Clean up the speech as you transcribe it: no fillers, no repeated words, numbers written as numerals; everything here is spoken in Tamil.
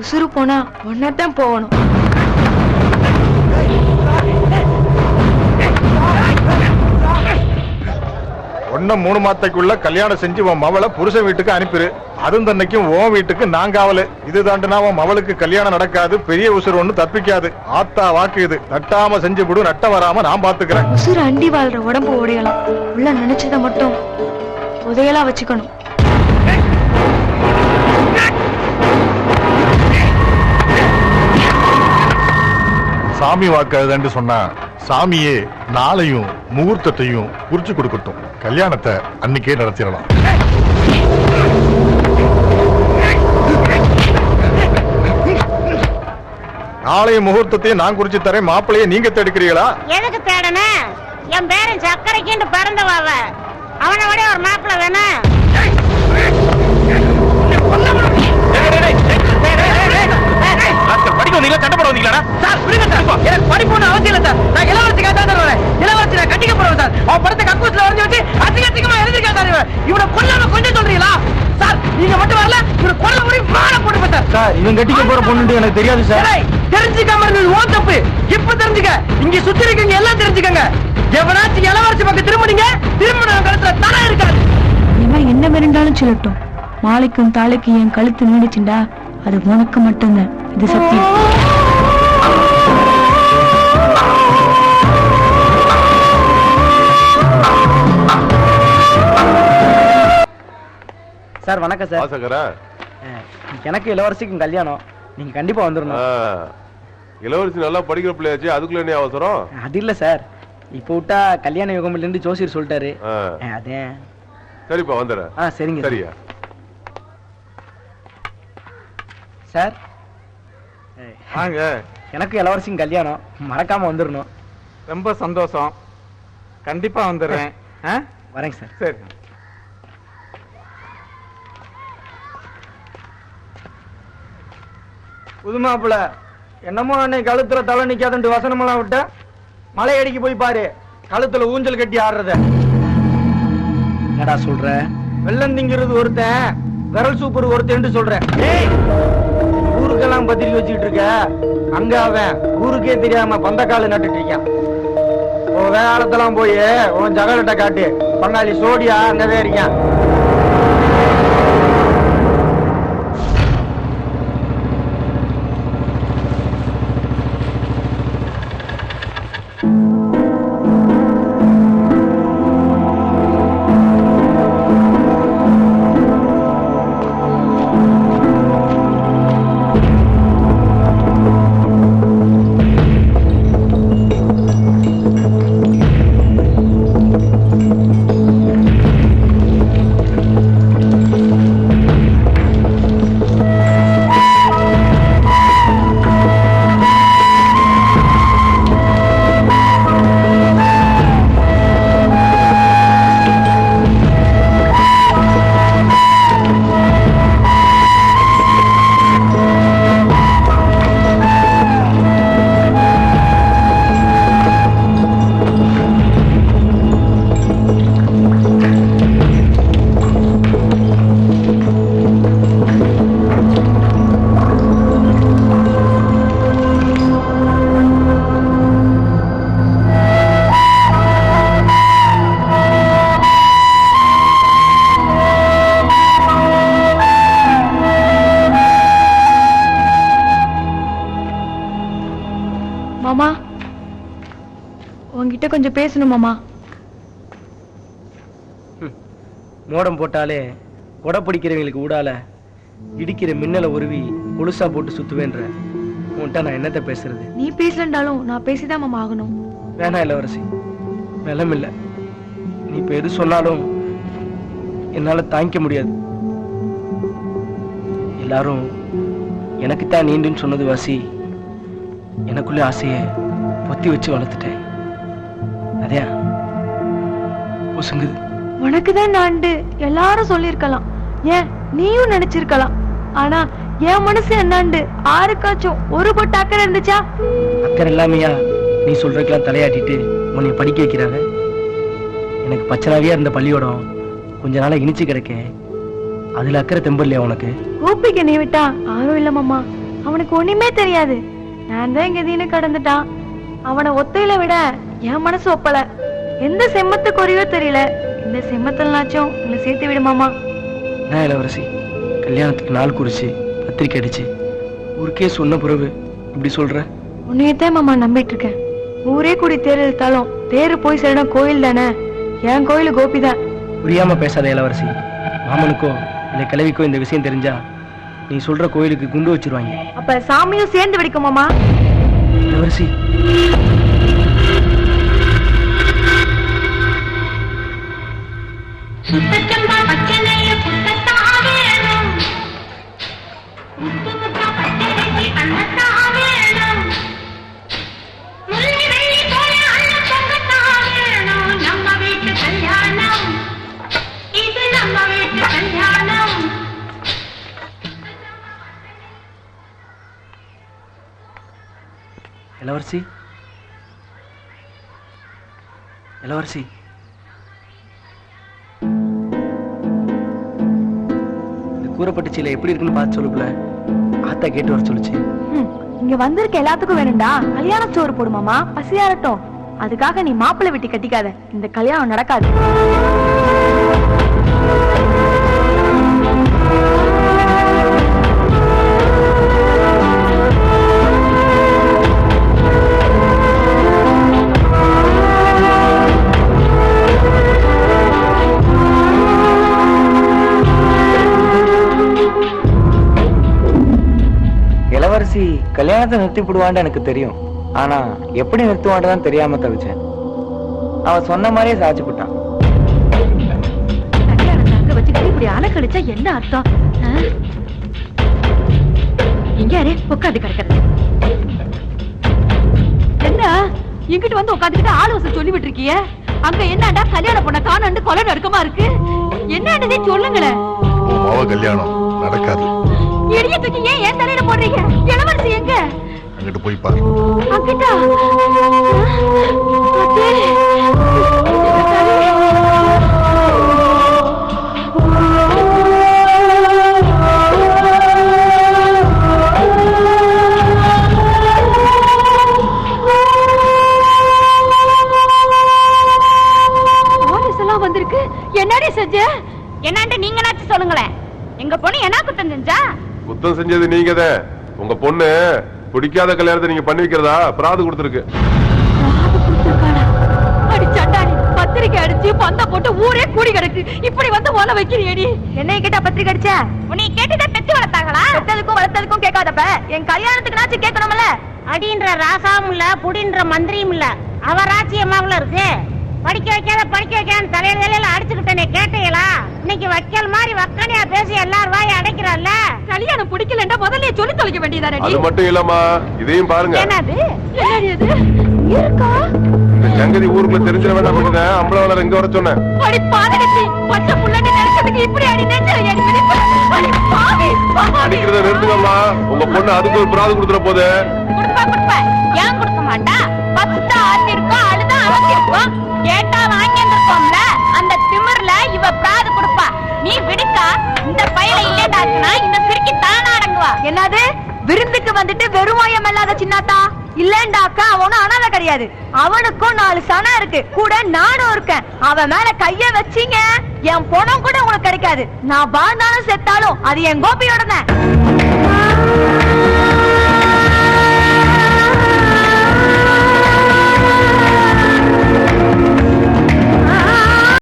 உசுறு போனா ஒன்னதான் போகணும். ஒன்ன 3 மாதத்துக்குள்ள கல்யாணம் செஞ்சு உன் மவளை புருஷன் வீட்டுக்கு அனுப்பிரு. அதுவும் தன்னைக்கும் உன் வீட்டுக்கு நான் காவலு. இது தாண்டுனா உன் மவளுக்கு கல்யாணம் நடக்காது. பெரிய உசுறு ஒண்ணு தப்பிக்காது. ஆத்தா வாக்கு இது. நட்டாம செஞ்சு விடு. நட்ட வராம நான் பாத்துக்கிறேன். உசுறு அண்டி வாழ்ற உடம்பு உடையலாம். உள்ள நினைச்சதை மட்டும் உதையலா வச்சுக்கணும். சாமி வாக்காதுன்னு சொன்னா சாமியே நாளையும் முகூர்த்தத்தையும் குறிச்சு கொடுக்கட்டும். கல்யாணத்தை அன்னைக்கே நடத்திடலாம். நாளைய முகூர்த்தத்தையும் நான் குறிச்சு தரேன். மாப்பிள்ளைய நீங்க தேடுக்கிறீங்களா? எதுக்கு தேடணும்? என் பேரன் சக்கரைக்கு பிறந்தவாவ. அவனை விட ஒரு மாப்பிள்ளை வேணும். எனக்கு தெரியாது சார். தெரிஞ்சுக்காம ஓ தப்பு. இப்ப தெரிஞ்சுக்க. இங்க சுத்தி இருக்கீங்க எல்லாம் தெரிஞ்சுக்கங்க. எவனாச்சும் இளவரசி பக்கம் திரும்பினீங்க, திரும்பின கழுத்துல தலை இருக்காது. என்ன மிரண்டாலும் சொல்லட்டும். மாலைக்கும் தாளைக்கும் என் கழுத்து நீடிச்சுண்டா அது உனக்கு மட்டும்தான். இது சத்தியம். சார் வணக்கம் சார். எனக்கு இளவரசிக்கும் கல்யாணம். நீங்க கண்டிப்பா வந்துடணும். இளவரசி நல்லா படிக்கிற பிள்ளையாச்சு. அதுக்குள்ள என்ன அவசரம்? அது இல்ல சார். இப்ப விட்டா கல்யாண யோகம் இல்லைன்னு ஜோசியர் சொல்லிட்டாரு. அதே சரிப்பா வந்துடுறேன். சரிங்க. சரியா சார். வாங்க. எனக்கு இளவரசிக்கும் கல்யாணம். மறக்காம வந்துடணும். ரொம்ப சந்தோஷம். கண்டிப்பா வந்துடுறேன். வரேங்க சார். சரி. புதுமாப்பிள்ள என்னமோ அன்னை கழுத்துல தலை நிக்காதுன்ட்டு வசனமெல்லாம் விட்ட மலை அடிக்கு போய் பாரு. கழுத்துல ஊஞ்சல் கட்டி ஆடுறத என்னடா சொல்ற? வெள்ளம் திங்கிறது ஒருத்தன், விரல் சூப்பர் ஒருத்தன் சொல்றேன். ஊருக்கெல்லாம் பத்திரிக்கை வச்சுக்கிட்டு இருக்க. அங்க அவன் ஊருக்கே தெரியாம பந்தக்கால நட்டுட்டு இருக்கான். வேகாலத்தெல்லாம் போய் உன் ஜகலட்ட காட்டு. பங்காளி சோடியா அங்கவே இருக்கான். மாமா உன்கிட்ட கொஞ்சம் பேசணும் மாமா. மோடம் போட்டாலே கொடை பிடிக்கிறவங்களுக்கு ஊடால இடிக்கிற மின்னலை உருவி கொலுசா போட்டு சுத்துவேன்ற உன்கிட்ட நான் என்னத்த பேசுறது? நீ பேசலண்டாலும் நான் பேசிதான் மாமா ஆகணும். வேணா இளவரசி, நிலம் இல்ல. நீ இப்ப எது சொன்னாலும் என்னால தாங்கிக்க முடியாது. எல்லாரும் எனக்குத்தான் நீண்டுன்னு சொன்னது வாசி. எனக்குள்ள ஆசைய பொத்தி வச்சு வளர்த்துட்டேன். அதே பொசுங்குது. உனக்குதான் நான்டு எல்லாரும் சொல்லிருக்கலாம். ஏன் நீயும் நினைச்சிருக்கலாம். ஆனா என் மனசு என்னாண்டு ஆருக்காச்சும் ஒரு பொட்டு அக்கறை இருந்துச்சா? அக்கறை இல்லாமையா நீ சொல்றதுக்கெல்லாம் தலையாட்டிட்டு உன்னை படிக்க வைக்கிறாங்க. எனக்கு பச்சனாவியா இருந்த பள்ளியோடம் கொஞ்ச நாளா இனிச்சு கிடக்க அதுல அக்கறை தெம்பல்லையா உனக்கு? கோபிக்கு நீ விட்டா யாரும் இல்ல மாமா. அவனுக்கு ஒண்ணுமே தெரியாது. நான் தான் இங்க தீனு கடந்துட்டான். அவனை ஒத்தையில விட என் மனசு ஒப்பல. எந்த செம்மத்து குறையோ தெரியல. இந்த செம்மத்தல்னாச்சும் உங்களை சேர்த்து விடு மாமா. நான் இளவரசி கல்யாணத்துக்கு நாள் குறிச்சு பத்திரிக்கை அடிச்சு ஊருக்கே சொன்ன பிறகு இப்படி சொல்ற? உன்னையத்தான் மாமா நம்பிட்டு இருக்கேன். ஊரே கூடி தேர் இழுத்தாலும் தேரு போய் சேரணும் கோயில் தானே. என் கோயிலு கோபிதான். புரியாம பேசாத இளவரசி. மாமனுக்கோ இல்ல கிழவிக்கோ இந்த விஷயம் தெரிஞ்சா நீ சொல்ற கோயிலுக்கு குண்டு வச்சிருவாங்க. அப்ப சாமியும் சேர்ந்து வெடிக்கும் மாமா. இளவரசி இளவரசி இளவரசி இந்த கூறப்பட்ட சீலை எப்படி இருக்குன்னு பார்த்து சொல்லுப்புல. ஆத்தா கேட்டு வர சொல்லுச்சு. இங்க வந்திருக்க எல்லாத்துக்கும் வேணும்டா கல்யாண சோறு போடு மாமா. பசியாரட்டும். அதுக்காக நீ மாப்பிள்ளை வெட்டி கட்டிக்காத. இந்த கல்யாணம் நடக்காது. இளவரசி கல்யாணத்தை நிறுத்தி போடுவான்னு எனக்கு தெரியும். ஆனா எப்படி நிறுத்துவான்னு தெரியாம தவிச்சேன். அவன் சொன்ன மாதிரியே சாட்சி போட்டான். கல்யாணத்தை அங்க வச்சுக்கிட்டு இப்படி அலக்கடிச்சா என்ன அர்த்தம்? இங்க யாரு உட்காந்து கிடக்கிறது? என்ன இங்கிட்டு வந்து உட்காந்துக்கிட்டு ஆலோசனை சொல்லி விட்டு இருக்கிய? அங்க என்னடா கல்யாணம் பண்ண காணண்டு கொலை நடுக்கமா இருக்கு. என்னன்னதே சொல்லுங்களேன். கல்யாணம் நடக்காது. எரிய தூக்கி ஏன் தலையில போடுறீங்க? இளவரசி எங்க? அங்கிட்டு போய் பாரு. அங்கிட்டா? போலீஸ் எல்லாம் வந்திருக்கு. என்னடி செஞ்ச? என்னன்னு நீங்களாச்சும் சொல்லுங்களேன். எங்க பொண்ணு என்ன குத்தம் செஞ்சா? குத்தம் செஞ்சது நீங்கதான். உங்க பொண்ணு பிடிக்காத கல்யாணத்தை நீங்க பண்ணி வைக்கிறதா பிராது கொடுத்துருக்கு. பத்திரிக்கை அடிச்சு பந்த போட்டு ஊரே கூடி கிடக்கு. இப்படி வந்து ஓல வைக்கிறியடி. என்னைய கேட்டா பத்திரிக்கை அடிச்ச? உன்னை கேட்டுதான் பெத்து வளர்த்தாங்களா? பெத்ததுக்கும் வளர்த்ததுக்கும் கேட்காதப்ப என் கல்யாணத்துக்கு நாச்சு கேட்கணும்ல. அடின்ற ராசாவும் இல்ல புடின்ற மந்திரியும் இல்ல. அவராட்சி அம்மாவுல இருக்கு. படிக்க வைக்காத தலையில அடிச்சுக்கிட்டே கேட்டீங்களா? இன்னைக்கு வக்கல் மாதிரி வக்கனையா பேசி எல்லாரும் வாய் அடைக்கிறாள்ல. கல்யாணம் பிடிக்கலண்டா முதல்ல சொல்லி தொலைக்க வேண்டியதானே. அது மட்டும் இல்லம்மா, இதையும் பாருங்க. என்னது இருக்கா? இந்த சங்கதி ஊருக்குள்ள தெரிஞ்சிட வேண்டாம். அம்பளை வளர இங்க வர சொன்னேன். அடி பாதகத்தி பச்சை புள்ளன்னு நினைச்சதுக்கு இப்படி அடி நெஞ்சு என் பிடிப்பு. அடி பாவி அடிக்கிறத நிறுத்துங்கம்மா. உங்க பொண்ணு அதுக்கு ஒரு பிராது கொடுத்துற போது. குடுப்பா ஏன் கொடுக்க மாட்டா? பத்து ஆத்தி இருக்கும் அழுத அளவுக்கு இருக்கும். கேட்டா வாங்கி இருக்கோம்ல. அந்த திமிர்ல இவ பிராது கொடுப்பா. நீ விடுக்கா. இந்த பையில இல்லேடாக்குனா இந்த சிரிக்கி தானா அடங்குவா. என்னது விருந்துக்கு வந்துட்டு வெறுமாயம் இல்லாத சின்னாத்தா இல்லண்டாக்கா? அவனும் அனாதை கிடையாது. அவனுக்கும் 4 சனம் இருக்கு. கூட நானும் இருக்கேன். அவன் மேல கைய வச்சீங்க என் பணம் கூட உங்களுக்கு கிடைக்காது. நான் வாழ்ந்தாலும் செத்தாலும் அது என் கோபியோட தான்.